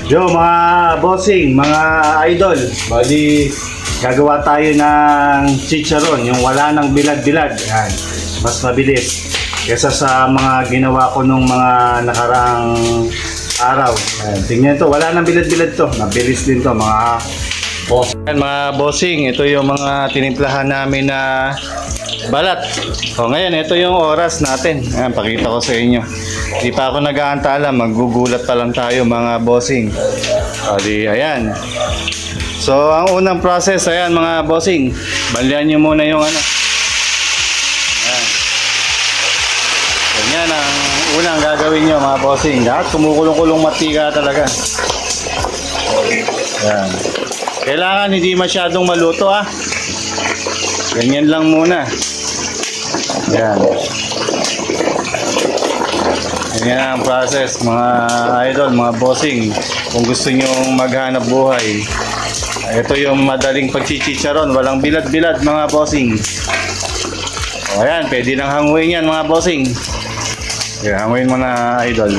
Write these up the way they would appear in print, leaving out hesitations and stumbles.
Yo mga bossing, mga idol, bali gagawa tayo ng chicharon, yung wala ng bilad-bilad. Yan, mas mabilis kesa sa mga ginawa ko nung mga nakarang araw. Yan, tingnan to, wala ng bilad-bilad to, mabilis din to mga boss. Yan, mga bossing, ito yung mga tinimplahan namin na balat. So ngayon, ito yung oras natin. Ayan, pakita ko sa inyo. Hindi pa ako nag-aantala, maggugulat pa lang tayo mga bossing. O di, ayan. So ang unang process, ayan mga bossing, balian nyo muna yung ano. Ayan. Ganyan ang unang gagawin nyo mga bossing. Lahat kumukulong-kulong matika talaga. Ayan. Kailangan hindi masyadong maluto Ganyan lang muna. Ayan. Yan ang process mga idol, mga bossing. Kung gusto nyo maghanap buhay, ito yung madaling pagchichicharon. Walang bilad-bilad mga bossing. O ayan, pwede nang hanguin yan mga bossing. Okay, hanguin mo na idol.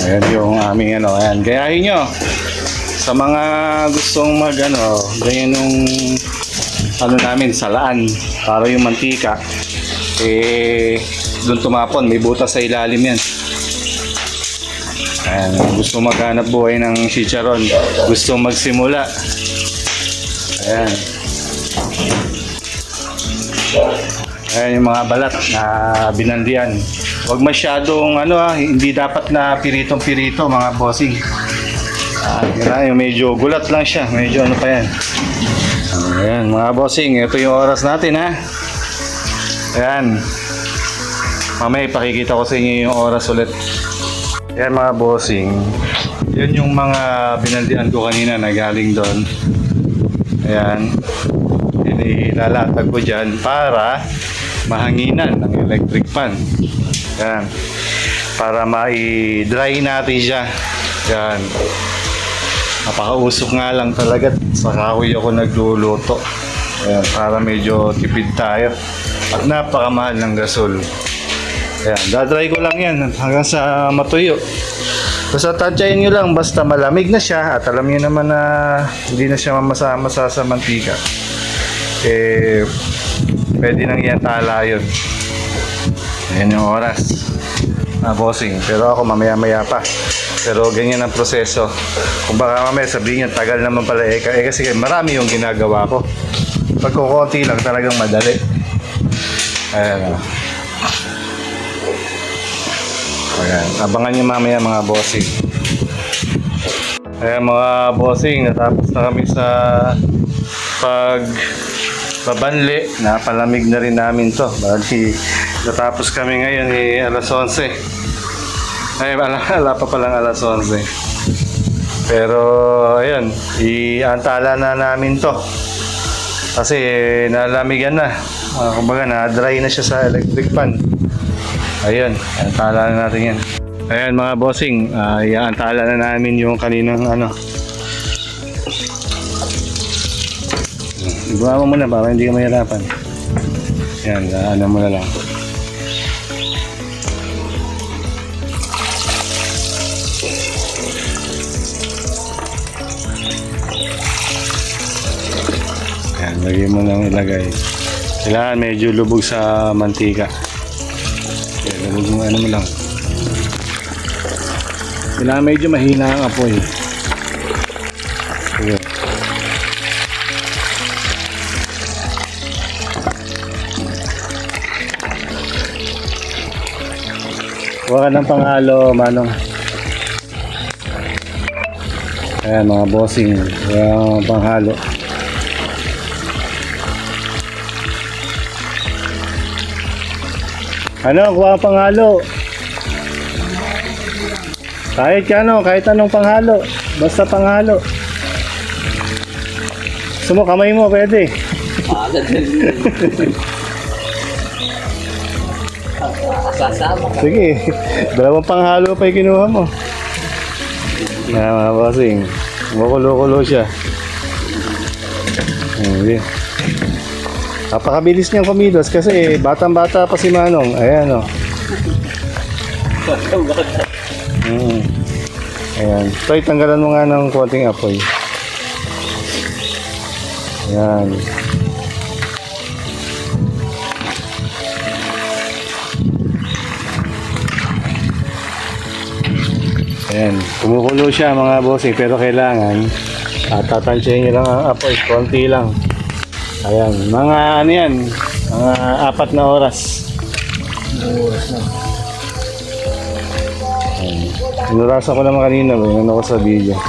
Ayan yung aming ano, ayan. Gayahin nyo. Sa mga gustong mag ano, ganyan nung ano namin, salaan para yung mantika doon tumapon, may butas sa ilalim yan. Ayan, gusto maghanap buhay ng chicharon, gusto magsimula, ayan yung mga balat na binandian. Huwag masyadong hindi dapat na piritong-pirito mga bossing. Yung medyo gulat lang siya, medyo ano pa yan. Ayan mga bossing, ito yung oras natin Ayan. Mamaya ipakikita ko sa inyo yung oras ulit. Ayan mga bossing, yan yung mga binaldian ko kanina na galing doon. Ayan, inilalatag ko dyan para mahanginan ng electric fan. Ayan, para mai-dry natin siya. Ayan, napakausok nga lang talaga sa kahoy ako nagluluto. Ayan, para medyo tipid tayo at napakamahal ng gasol. Ayan, dadry ko lang yan hanggang sa matuyo. Basta tansyahin nyo lang, basta malamig na siya at alam nyo naman na hindi na siya mamasa-masa sa mantika, pwede nang iantala yun. Ayan yung oras bossing, pero ako mamaya-maya pa. Pero ganyan ang proseso. Kung baka mamaya sabihin nyo, tagal naman pala kasi marami yung ginagawa ko. Pag kukunti lang talagang madali. Ayan. Ayan. Abangan nyo mamaya mga bossing. Ayan mga bossing, natapos na kami sa pagbabanli. Napalamig na rin namin to. Bali, natapos kami ngayon alas 11. Ay, wala pa palang alas 11. Pero, ayun, iantala na namin to. Kasi, nalamigan na. Kumbaga, na-dry na siya sa electric fan. Ayun, iantala na natin yan. Ayan, mga bossing, iantala na namin yung kaninang Ibuha mo muna para hindi ka mahirapan. Ayan, mo na lang. Lagay mo lang ilagay. Kailangan medyo lubog sa mantika. Kaya lubog mo mo lang. Kailangan medyo mahina ang apoy. Sige. Huwag ka ng panghalo, manong. Ayan mga bossing, yung panghalo. Kuha ang panghalo. Kahit anong panghalo. Basta panghalo. Gusto mo, kamay mo, pwede. Sige, dalawang panghalo pa yung kinuha mo. Mga bossing, makulo-kulo siya. Napakabilis niyang kumilos kasi batang-bata pa si Manong. Ayan o. Ayan. Toy, tanggalan mo nga ng konting apoy. Ayan. Ayan. Kumukulo siya mga bossing pero kailangan tatansyahin niyo lang ang apoy. Konti lang. Ayan. Mga ano yan. Mga 4 na oras. Inurasan ko naman kanina, ano ko sa video.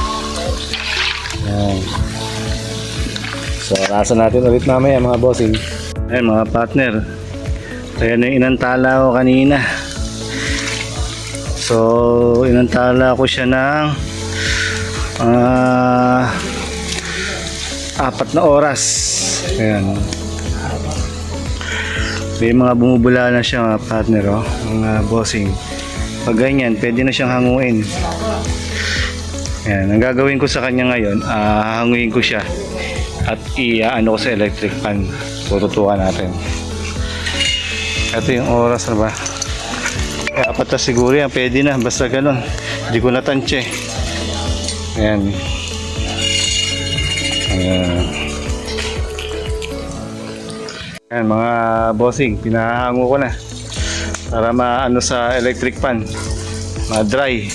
Ayan. So, orasan natin ulit mamaya mga bossing. Ayan mga partner. Ayan na yung inantala ko kanina. So, inantala ko siya ng 4 na oras. Ayan. May mga bumubula na siya mga partner, oh, mga bossing. Pag ganyan, pwede na siyang hanguin. Ayan, ang gagawin ko sa kanya ngayon, hanguin ko siya at i-ano ko sa electric fan. Tututukan natin. Ito yung oras na ba? 4 na siguro yan, pwede na, basta ganun. Hindi ko natansya. Ayan. Ayan. Ayan mga bossing, pinahango ko na para maano sa electric fan, ma-dry.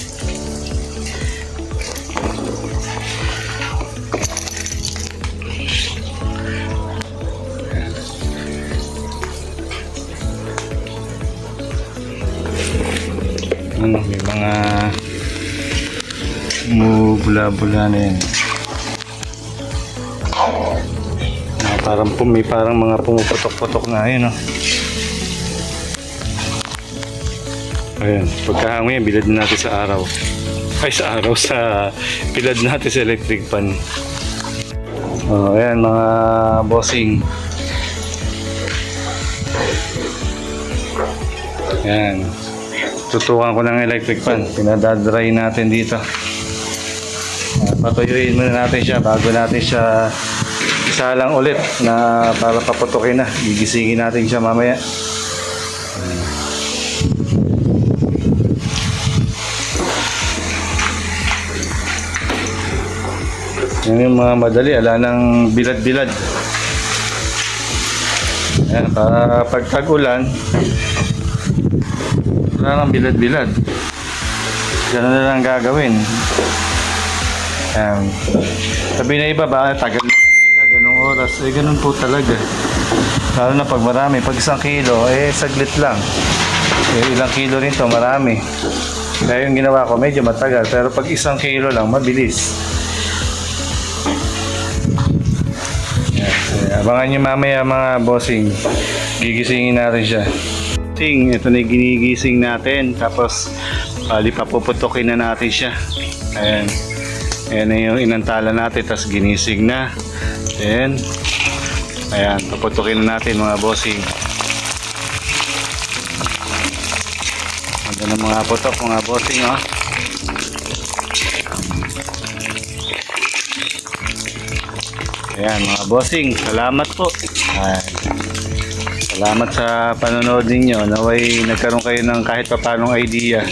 May mga bula-bula na yan. May parang mga pumuputok-putok na yun, no? Ayan, pagkahango yan, bilad natin sa araw. Ay, sa araw, sa bilad natin sa electric fan. Oh, ayan mga bossing. Ayan. Tutukan ko ng electric fan. Pinadadry natin dito. Patuyuin muna natin siya bago natin siya isalang ulit na para paputukin na. Gigisingin natin siya mamaya. Yan yung mga madali. Ala ng bilad-bilad. Ayan, para pag tag-ulan, wala nang bilad-bilad. Ganun na lang gagawin. Ayan. Sabi na iba ba, tagal na ganung oras. Eh, ganun po talaga. Lalo na pag marami. Pag 1 kilo, eh, saglit lang. Eh, ilang kilo rin to, marami. Kaya yung ginawa ko, medyo matagal. Pero pag 1 kilo lang, mabilis. Ayan. Abangan nyo mamaya mga bossing. Gigisingin natin siya. Ito na yung ginigising natin. Tapos, papuputukin na natin siya. Ayan. Ayan na yung inantala natin. Tapos ginising na. Ayan. Ayan. Paputukin na natin mga bossing. Ganda ng mga putok mga bossing, oh. Ayan mga bossing. Salamat po. Ayan. Salamat sa panonood ninyo. Naway nagkaroon kayo ng kahit papanong idea